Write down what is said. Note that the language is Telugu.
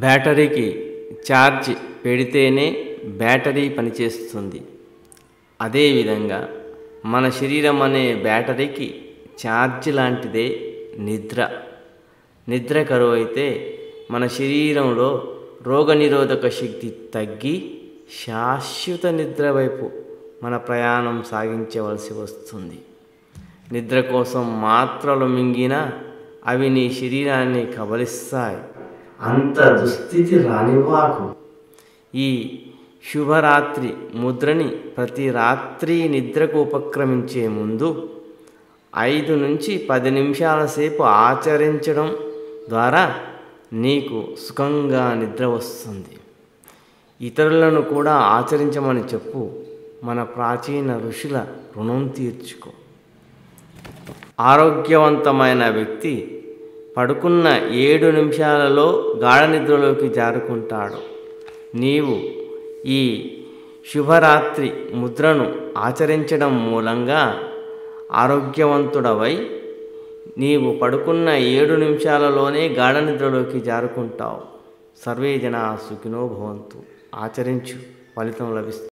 బ్యాటరీకి ఛార్జ్ పెడితేనే బ్యాటరీ పనిచేస్తుంది. అదేవిధంగా మన శరీరం అనే బ్యాటరీకి ఛార్జ్ లాంటిదే నిద్ర. నిద్ర కరువైతే మన శరీరంలో రోగనిరోధక శక్తి తగ్గి శాశ్వత నిద్ర వైపు మన ప్రయాణం సాగించవలసి వస్తుంది. నిద్ర కోసం మాత్రలు మింగినా అవి నీ శరీరాన్ని కబలిస్తాయి. అంత దుస్థితి రానివ్వకు. ఈ శుభరాత్రి ముద్రని ప్రతి రాత్రి నిద్రకు ఉపక్రమించే ముందు 5 నుంచి 10 నిమిషాల సేపు ఆచరించడం ద్వారా నీకు సుఖంగా నిద్ర వస్తుంది. ఇతరులను కూడా ఆచరించమని చెప్పు. మన ప్రాచీన ఋషుల రుణం తీర్చుకో. ఆరోగ్యవంతమైన వ్యక్తి పడుకున్న 7 నిమిషాలలో గాఢ నిద్రలోకి జారుకుంటాడు. నీవు ఈ శుభరాత్రి ముద్రను ఆచరించడం మూలంగా ఆరోగ్యవంతుడవై నీవు పడుకున్న 7 నిమిషాలలోనే గాఢ నిద్రలోకి జారుకుంటావు. సర్వే జనా సుఖినో భవంతు. ఆచరించు, ఫలితం లభిస్తుంది.